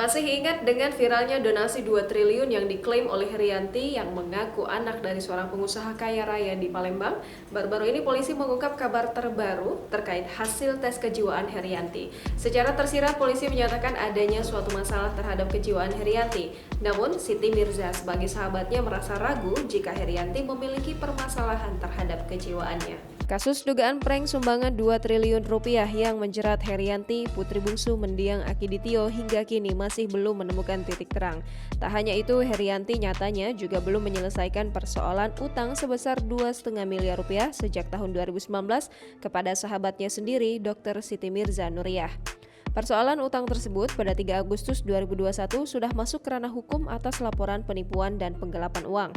Masih ingat dengan viralnya donasi 2 triliun yang diklaim oleh Herianti yang mengaku anak dari seorang pengusaha kaya raya di Palembang? Baru-baru ini polisi mengungkap kabar terbaru terkait hasil tes kejiwaan Herianti. Secara tersirat polisi menyatakan adanya suatu masalah terhadap kejiwaan Herianti. Namun Siti Mirza sebagai sahabatnya merasa ragu jika Herianti memiliki permasalahan terhadap kejiwaannya. Kasus dugaan prank sumbangan 2 triliun rupiah yang menjerat Herianti, putri bungsu mendiang Akiditio hingga kini masih belum menemukan titik terang. Tak hanya itu, Herianti nyatanya juga belum menyelesaikan persoalan utang sebesar 2,5 miliar rupiah sejak tahun 2019 kepada sahabatnya sendiri, Dr. Siti Mirza Nuriyah. Persoalan utang tersebut pada 3 Agustus 2021 sudah masuk ke ranah hukum atas laporan penipuan dan penggelapan uang.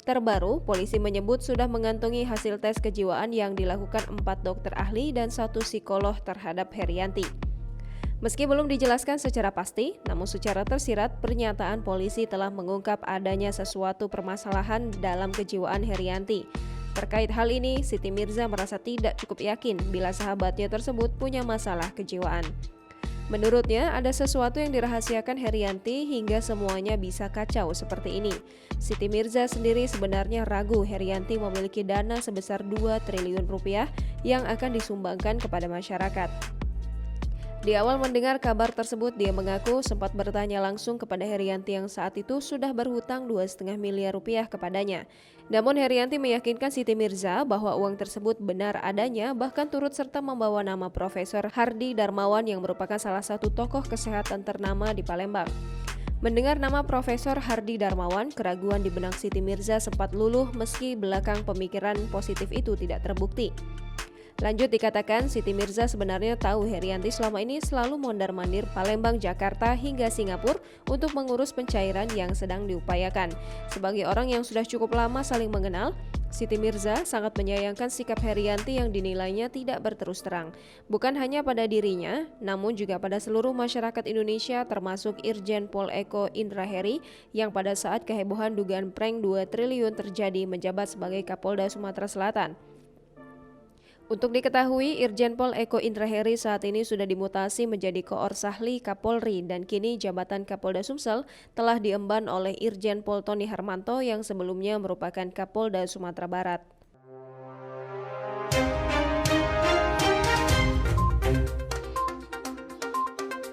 Terbaru, polisi menyebut sudah mengantongi hasil tes kejiwaan yang dilakukan 4 dokter ahli dan 1 psikolog terhadap Herianti. Meski belum dijelaskan secara pasti, namun secara tersirat pernyataan polisi telah mengungkap adanya sesuatu permasalahan dalam kejiwaan Herianti. Terkait hal ini, Siti Mirza merasa tidak cukup yakin bila sahabatnya tersebut punya masalah kejiwaan. Menurutnya, ada sesuatu yang dirahasiakan Herianti hingga semuanya bisa kacau seperti ini. Siti Mirza sendiri sebenarnya ragu Herianti memiliki dana sebesar 2 triliun rupiah yang akan disumbangkan kepada masyarakat. Di awal mendengar kabar tersebut, dia mengaku sempat bertanya langsung kepada Herianti yang saat itu sudah berhutang 2,5 miliar rupiah kepadanya. Namun Herianti meyakinkan Siti Mirza bahwa uang tersebut benar adanya, bahkan turut serta membawa nama Profesor Hardi Darmawan yang merupakan salah satu tokoh kesehatan ternama di Palembang. Mendengar nama Profesor Hardi Darmawan, keraguan di benak Siti Mirza sempat luluh meski belakang pemikiran positif itu tidak terbukti. Lanjut dikatakan, Siti Mirza sebenarnya tahu Herianti selama ini selalu mondar-mandir Palembang, Jakarta hingga Singapura untuk mengurus pencairan yang sedang diupayakan. Sebagai orang yang sudah cukup lama saling mengenal, Siti Mirza sangat menyayangkan sikap Herianti yang dinilainya tidak berterus terang. Bukan hanya pada dirinya, namun juga pada seluruh masyarakat Indonesia termasuk Irjen Pol Eko Indraheri yang pada saat kehebohan dugaan prank 2 triliun terjadi menjabat sebagai Kapolda Sumatera Selatan. Untuk diketahui, Irjen Pol Eko Indraheri saat ini sudah dimutasi menjadi Koor Sahli Kapolri dan kini jabatan Kapolda Sumsel telah diemban oleh Irjen Pol Tony Harmanto yang sebelumnya merupakan Kapolda Sumatera Barat.